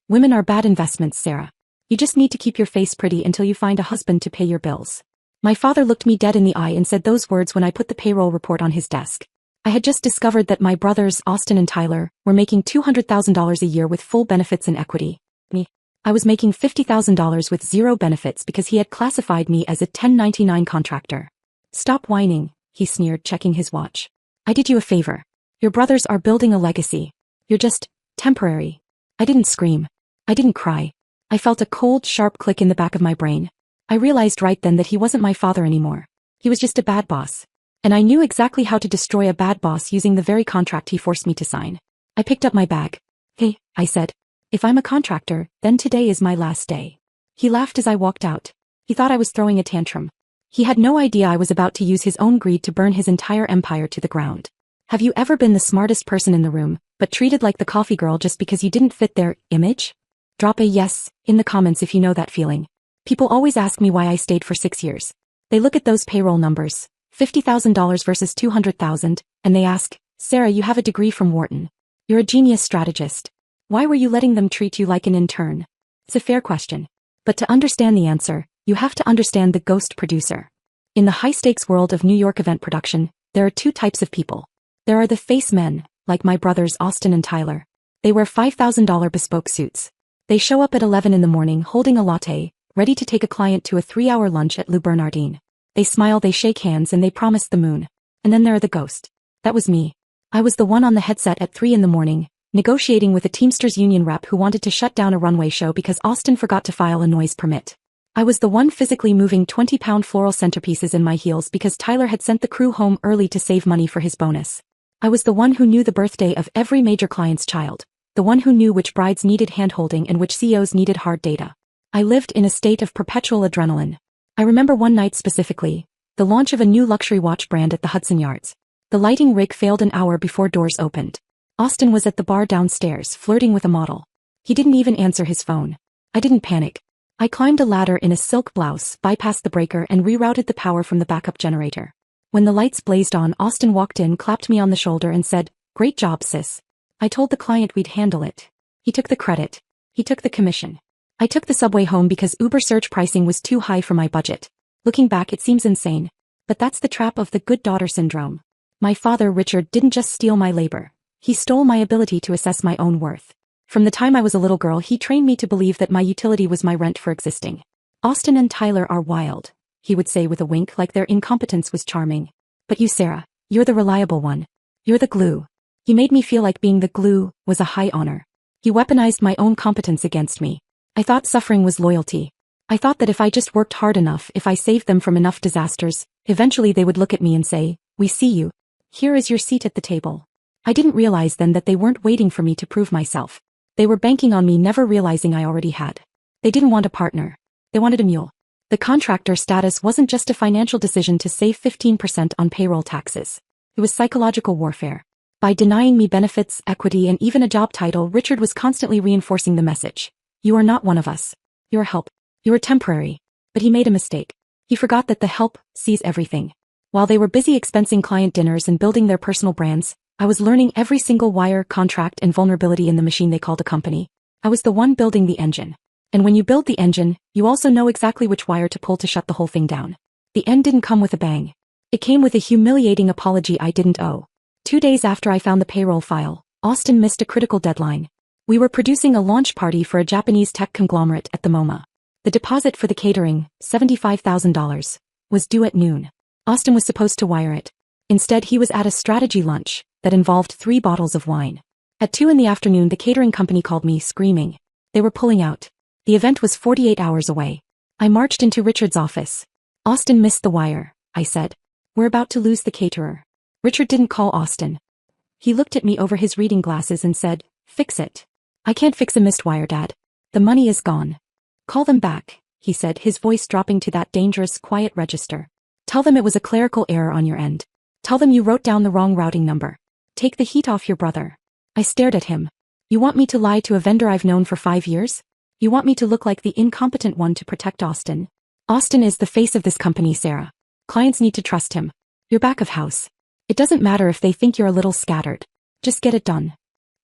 Women are bad investments, Sarah. You just need to keep your face pretty until you find a husband to pay your bills. My father looked me dead in the eye and said those words when I put the payroll report on his desk. I had just discovered that my brothers, Austin and Tyler, were making $200,000 a year with full benefits and equity. I was making $50,000 with zero benefits because he had classified me as a 1099 contractor. Stop whining, he sneered, checking his watch. I did you a favor. Your brothers are building a legacy. You're just temporary. I didn't scream. I didn't cry. I felt a cold, sharp click in the back of my brain. I realized right then that he wasn't my father anymore. He was just a bad boss. And I knew exactly how to destroy a bad boss using the very contract he forced me to sign. I picked up my bag. Hey, I said. If I'm a contractor, then today is my last day. He laughed as I walked out. He thought I was throwing a tantrum. He had no idea I was about to use his own greed to burn his entire empire to the ground. Have you ever been the smartest person in the room, but treated like the coffee girl just because you didn't fit their image? Drop a yes in the comments if you know that feeling. People always ask me why I stayed for 6 years. They look at those payroll numbers, $50,000 versus $200,000, and they ask, Sarah, you have a degree from Wharton. You're a genius strategist. Why were you letting them treat you like an intern? It's a fair question. But to understand the answer, you have to understand the ghost producer. In the high-stakes world of New York event production, there are two types of people. There are the face men, like my brothers Austin and Tyler. They wear $5,000 bespoke suits. They show up at 11 in the morning holding a latte, ready to take a client to a 3-hour lunch at Le Bernardin. They smile, they shake hands, and they promise the moon. And then there are the ghost. That was me. I was the one on the headset at 3 in the morning, negotiating with a Teamsters union rep who wanted to shut down a runway show because Austin forgot to file a noise permit. I was the one physically moving 20-pound floral centerpieces in my heels because Tyler had sent the crew home early to save money for his bonus. I was the one who knew the birthday of every major client's child, the one who knew which brides needed handholding and which CEOs needed hard data. I lived in a state of perpetual adrenaline. I remember one night specifically, the launch of a new luxury watch brand at the Hudson Yards. The lighting rig failed an hour before doors opened. Austin was at the bar downstairs flirting with a model. He didn't even answer his phone. I didn't panic. I climbed a ladder in a silk blouse, bypassed the breaker and rerouted the power from the backup generator. When the lights blazed on, Austin walked in, clapped me on the shoulder and said, "Great job, sis. I told the client we'd handle it." He took the credit. He took the commission. I took the subway home because Uber surge pricing was too high for my budget. Looking back, it seems insane. But that's the trap of the good daughter syndrome. My father, Richard, didn't just steal my labor. He stole my ability to assess my own worth. From the time I was a little girl, he trained me to believe that my utility was my rent for existing. Austin and Tyler are wild, he would say with a wink, like their incompetence was charming. But you, Sarah, you're the reliable one. You're the glue. He made me feel like being the glue was a high honor. He weaponized my own competence against me. I thought suffering was loyalty. I thought that if I just worked hard enough, if I saved them from enough disasters, eventually they would look at me and say, "We see you. Here is your seat at the table." I didn't realize then that they weren't waiting for me to prove myself. They were banking on me never realizing I already had. They didn't want a partner. They wanted a mule. The contractor status wasn't just a financial decision to save 15% on payroll taxes. It was psychological warfare. By denying me benefits, equity, and even a job title, Richard was constantly reinforcing the message. You are not one of us. You're help. You are temporary. But he made a mistake. He forgot that the help sees everything. While they were busy expensing client dinners and building their personal brands, I was learning every single wire, contract, and vulnerability in the machine they called a company. I was the one building the engine. And when you build the engine, you also know exactly which wire to pull to shut the whole thing down. The end didn't come with a bang. It came with a humiliating apology I didn't owe. 2 days after I found the payroll file, Austin missed a critical deadline. We were producing a launch party for a Japanese tech conglomerate at the MoMA. The deposit for the catering, $75,000, was due at noon. Austin was supposed to wire it. Instead, he was at a strategy lunch that involved 3 bottles of wine. At 2 in the afternoon, the catering company called me, screaming. They were pulling out. The event was 48 hours away. I marched into Richard's office. "Austin missed the wire," I said. "We're about to lose the caterer." Richard didn't call Austin. He looked at me over his reading glasses and said, "Fix it." "I can't fix a missed wire, Dad. The money is gone." "Call them back," he said, his voice dropping to that dangerous, quiet register. "Tell them it was a clerical error on your end. Tell them you wrote down the wrong routing number. Take the heat off your brother." I stared at him. "You want me to lie to a vendor I've known for 5 years? You want me to look like the incompetent one to protect Austin? Austin is the face of this company, Sarah. Clients need to trust him. You're back of house. It doesn't matter if they think you're a little scattered. Just get it done.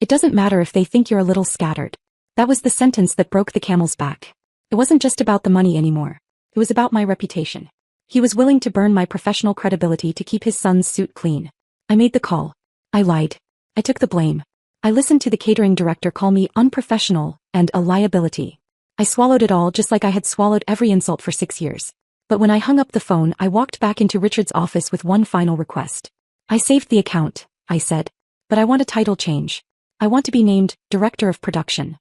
It doesn't matter if they think you're a little scattered. That was the sentence that broke the camel's back. It wasn't just about the money anymore. It was about my reputation. He was willing to burn my professional credibility to keep his son's suit clean. I made the call. I lied. I took the blame. I listened to the catering director call me unprofessional and a liability. I swallowed it all just like I had swallowed every insult for 6 years. But when I hung up the phone, I walked back into Richard's office with one final request. I saved the account, I said. But I want a title change. I want to be named Director of Production.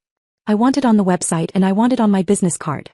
I want it on the website and I want it on my business card.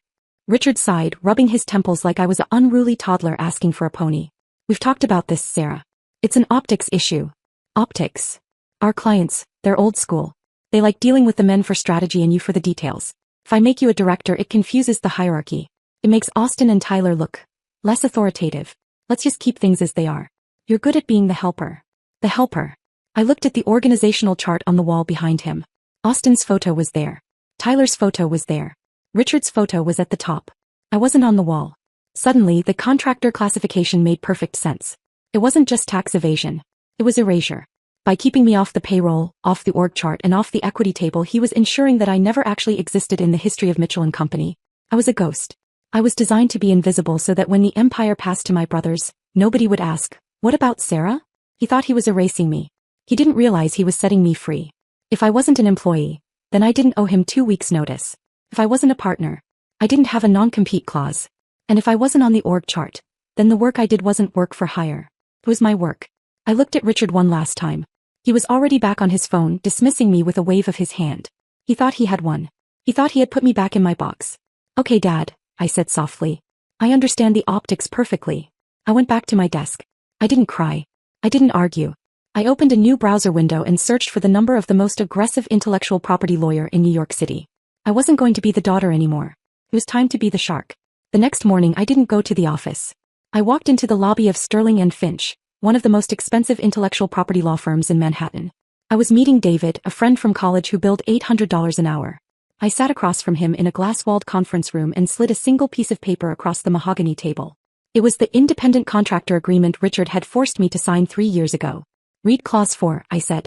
Richard sighed, rubbing his temples like I was an unruly toddler asking for a pony. We've talked about this, Sarah. It's an optics issue. Optics. Our clients, they're old school. They like dealing with the men for strategy and you for the details. If I make you a director, it confuses the hierarchy. It makes Austin and Tyler look less authoritative. Let's just keep things as they are. You're good at being the helper. The helper. I looked at the organizational chart on the wall behind him. Austin's photo was there. Tyler's photo was there. Richard's photo was at the top. I wasn't on the wall. Suddenly, the contractor classification made perfect sense. It wasn't just tax evasion. It was erasure. By keeping me off the payroll, off the org chart, and off the equity table, he was ensuring that I never actually existed in the history of Mitchell & Company. I was a ghost. I was designed to be invisible so that when the empire passed to my brothers, nobody would ask, "What about Sarah?" He thought he was erasing me. He didn't realize he was setting me free. If I wasn't an employee, then I didn't owe him 2 weeks' notice. If I wasn't a partner, I didn't have a non-compete clause. And if I wasn't on the org chart, then the work I did wasn't work for hire. It was my work. I looked at Richard one last time. He was already back on his phone, dismissing me with a wave of his hand. He thought he had won. He thought he had put me back in my box. "Okay, Dad," I said softly. "I understand the optics perfectly." I went back to my desk. I didn't cry. I didn't argue. I opened a new browser window and searched for the number of the most aggressive intellectual property lawyer in New York City. I wasn't going to be the daughter anymore. It was time to be the shark. The next morning I didn't go to the office. I walked into the lobby of Sterling and Finch, one of the most expensive intellectual property law firms in Manhattan. I was meeting David, a friend from college who billed $800 an hour. I sat across from him in a glass-walled conference room and slid a single piece of paper across the mahogany table. It was the independent contractor agreement Richard had forced me to sign 3 years ago. "Read clause 4, I said.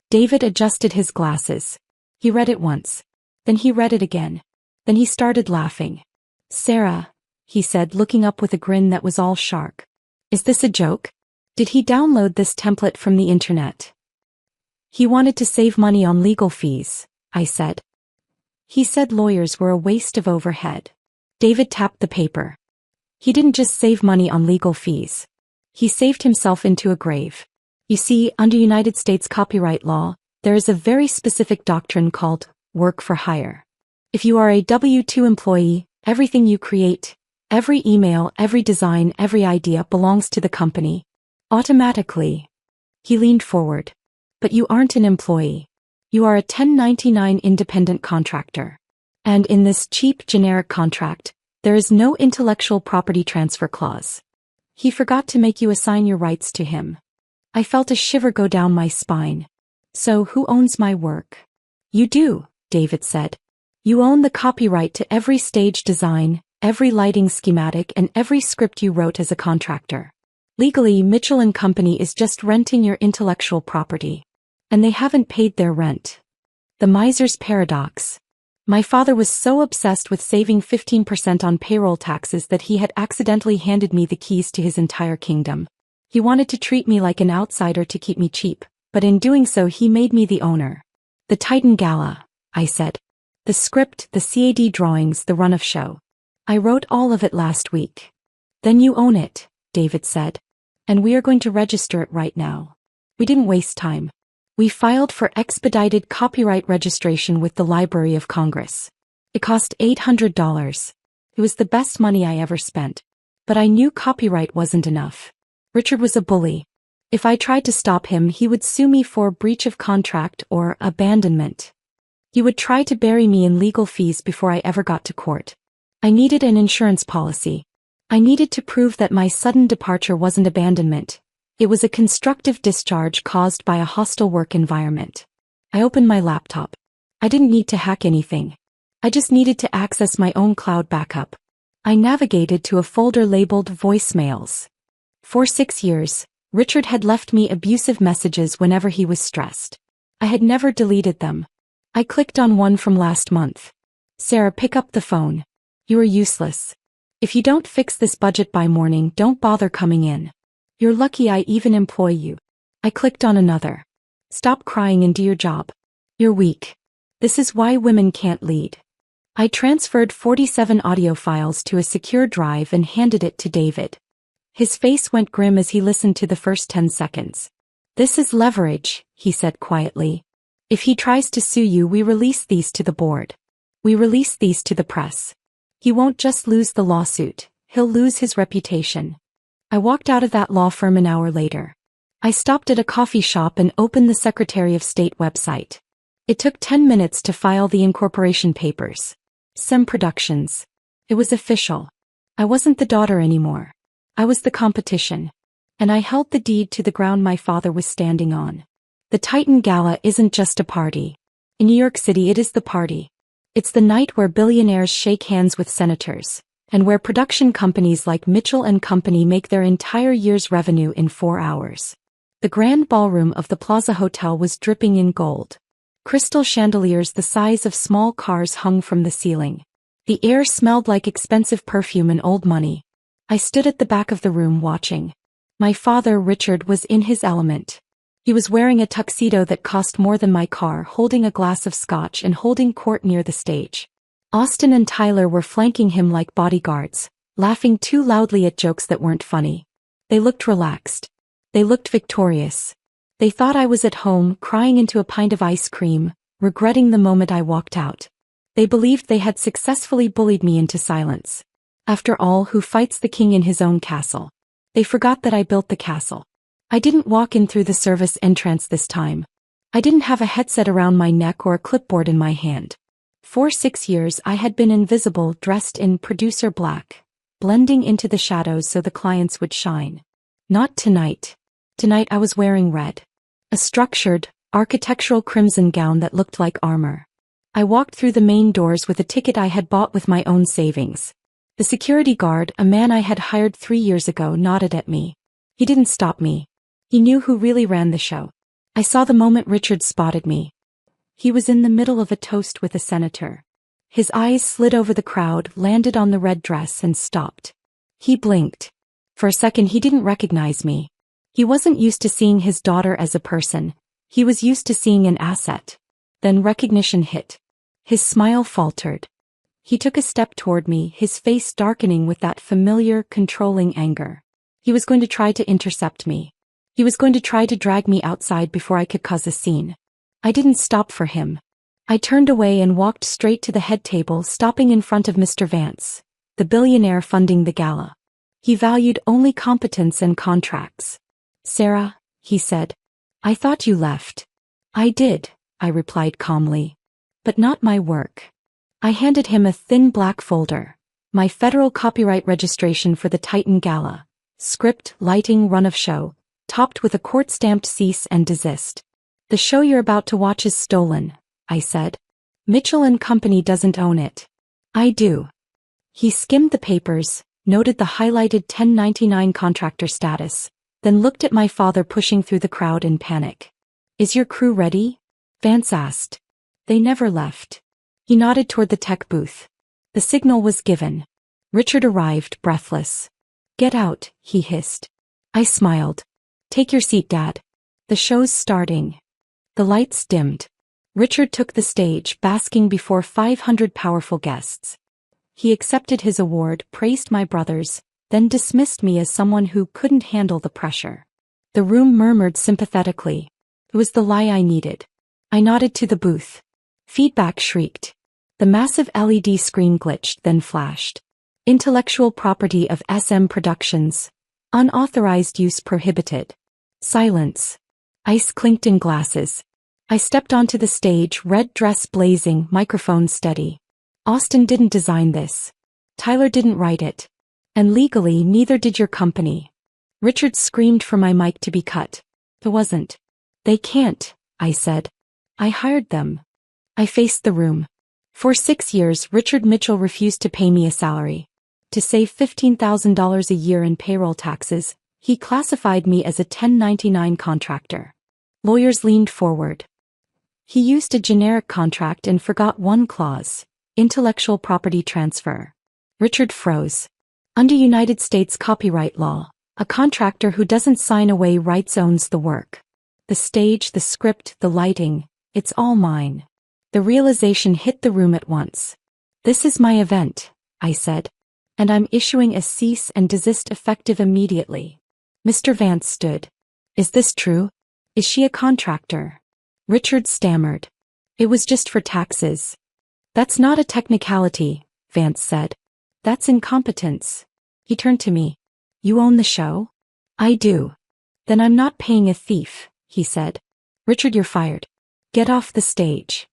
David adjusted his glasses. He read it once. Then he read it again. Then he started laughing. "Sarah," he said, looking up with a grin that was all shark. "Is this a joke? Did he download this template from the internet?" "He wanted to save money on legal fees," I said. "He said lawyers were a waste of overhead." David tapped the paper. "He didn't just save money on legal fees. He saved himself into a grave. You see, under United States copyright law, there is a very specific doctrine called work for hire. If you are a W-2 employee, everything you create, every email, every design, every idea belongs to the company. Automatically." He leaned forward. "But you aren't an employee. You are a 1099 independent contractor. And in this cheap generic contract, there is no intellectual property transfer clause. He forgot to make you assign your rights to him." I felt a shiver go down my spine. "So who owns my work?" "You do," David said. "You own the copyright to every stage design, every lighting schematic, and every script you wrote as a contractor. Legally, Mitchell & Company is just renting your intellectual property. And they haven't paid their rent." The miser's paradox. My father was so obsessed with saving 15% on payroll taxes that he had accidentally handed me the keys to his entire kingdom. He wanted to treat me like an outsider to keep me cheap, but in doing so he made me the owner. "The Titan Gala," I said. "The script, the CAD drawings, the run of show. I wrote all of it last week." "Then you own it," David said. "And we are going to register it right now." We didn't waste time. We filed for expedited copyright registration with the Library of Congress. It cost $800. It was the best money I ever spent. But I knew copyright wasn't enough. Richard was a bully. If I tried to stop him, he would sue me for breach of contract or abandonment. He would try to bury me in legal fees before I ever got to court. I needed an insurance policy. I needed to prove that my sudden departure wasn't abandonment. It was a constructive discharge caused by a hostile work environment. I opened my laptop. I didn't need to hack anything. I just needed to access my own cloud backup. I navigated to a folder labeled voicemails. For 6 years, Richard had left me abusive messages whenever he was stressed. I had never deleted them. I clicked on one from last month. Sarah, pick up the phone. You are useless. If you don't fix this budget by morning, don't bother coming in. You're lucky I even employ you. I clicked on another. Stop crying and do your job. You're weak. This is why women can't lead. I transferred 47 audio files to a secure drive and handed it to David. His face went grim as he listened to the first 10 seconds. This is leverage, he said quietly. If he tries to sue you, we release these to the board. We release these to the press. He won't just lose the lawsuit, he'll lose his reputation. I walked out of that law firm an hour later. I stopped at a coffee shop and opened the Secretary of State website. It took 10 minutes to file the incorporation papers. Sem Productions. It was official. I wasn't the daughter anymore. I was the competition. And I held the deed to the ground my father was standing on. The Titan Gala isn't just a party. In New York City, it is the party. It's the night where billionaires shake hands with senators, and where production companies like Mitchell & Company make their entire year's revenue in 4 hours. The grand ballroom of the Plaza Hotel was dripping in gold. Crystal chandeliers the size of small cars hung from the ceiling. The air smelled like expensive perfume and old money. I stood at the back of the room watching. My father, Richard, was in his element. He was wearing a tuxedo that cost more than my car, holding a glass of scotch and holding court near the stage. Austin and Tyler were flanking him like bodyguards, laughing too loudly at jokes that weren't funny. They looked relaxed. They looked victorious. They thought I was at home, crying into a pint of ice cream, regretting the moment I walked out. They believed they had successfully bullied me into silence. After all, who fights the king in his own castle? They forgot that I built the castle. I didn't walk in through the service entrance this time. I didn't have a headset around my neck or a clipboard in my hand. For 6 years I had been invisible, dressed in producer black, blending into the shadows so the clients would shine. Not tonight. Tonight I was wearing red. A structured, architectural crimson gown that looked like armor. I walked through the main doors with a ticket I had bought with my own savings. The security guard, a man I had hired 3 years ago, nodded at me. He didn't stop me. He knew who really ran the show. I saw the moment Richard spotted me. He was in the middle of a toast with a senator. His eyes slid over the crowd, landed on the red dress, and stopped. He blinked. For a second he didn't recognize me. He wasn't used to seeing his daughter as a person. He was used to seeing an asset. Then recognition hit. His smile faltered. He took a step toward me, his face darkening with that familiar, controlling anger. He was going to try to intercept me. He was going to try to drag me outside before I could cause a scene. I didn't stop for him. I turned away and walked straight to the head table, stopping in front of Mr. Vance, the billionaire funding the gala. He valued only competence and contracts. Sarah, he said, I thought you left. I did, I replied calmly. But not my work. I handed him a thin black folder. My federal copyright registration for the Titan Gala. Script, lighting, run of show, topped with a court-stamped cease and desist. The show you're about to watch is stolen, I said. Mitchell & Company doesn't own it. I do. He skimmed the papers, noted the highlighted 1099 contractor status, then looked at my father pushing through the crowd in panic. Is your crew ready? Vance asked. They never left. He nodded toward the tech booth. The signal was given. Richard arrived, breathless. Get out, he hissed. I smiled. Take your seat, Dad. The show's starting. The lights dimmed. Richard took the stage, basking before 500 powerful guests. He accepted his award, praised my brothers, then dismissed me as someone who couldn't handle the pressure. The room murmured sympathetically. It was the lie I needed. I nodded to the booth. Feedback shrieked. The massive LED screen glitched, then flashed. Intellectual property of SM Productions. Unauthorized use prohibited. Silence. Ice clinked in glasses. I stepped onto the stage, red dress blazing, microphone steady. Austin didn't design this. Tyler didn't write it. And legally, neither did your company. Richard screamed for my mic to be cut. It wasn't. They can't, I said. I hired them. I faced the room. For 6 years, Richard Mitchell refused to pay me a salary. To save $15,000 a year in payroll taxes, he classified me as a 1099 contractor. Lawyers leaned forward. He used a generic contract and forgot one clause: intellectual property transfer. Richard froze. Under United States copyright law, a contractor who doesn't sign away rights owns the work. The stage, the script, the lighting, it's all mine. The realization hit the room at once. This is my event, I said. And I'm issuing a cease and desist effective immediately. Mr. Vance stood. Is this true? Is she a contractor? Richard stammered. It was just for taxes. That's not a technicality, Vance said. That's incompetence. He turned to me. You own the show? I do. Then I'm not paying a thief, he said. Richard, you're fired. Get off the stage.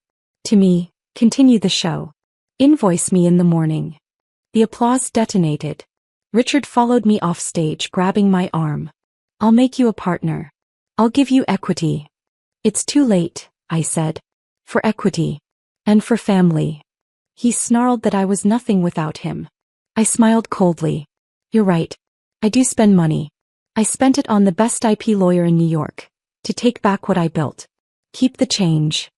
To me, continue the show. Invoice me in the morning. The applause detonated. Richard followed me off stage, grabbing my arm. I'll make you a partner. I'll give you equity. It's too late, I said. For equity. And for family. He snarled that I was nothing without him. I smiled coldly. You're right. I do spend money. I spent it on the best IP lawyer in New York. To take back what I built. Keep the change.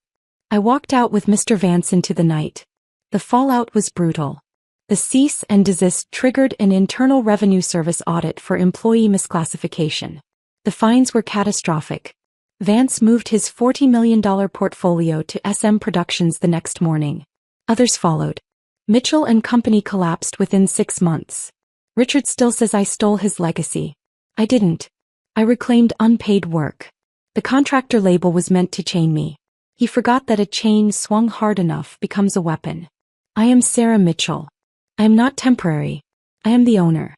I walked out with Mr. Vance into the night. The fallout was brutal. The cease and desist triggered an Internal Revenue Service audit for employee misclassification. The fines were catastrophic. Vance moved his $40 million portfolio to SM Productions the next morning. Others followed. Mitchell and Company collapsed within 6 months. Richard still says I stole his legacy. I didn't. I reclaimed unpaid work. The contractor label was meant to chain me. He forgot that a chain swung hard enough becomes a weapon. I am Sarah Mitchell. I am not temporary. I am the owner.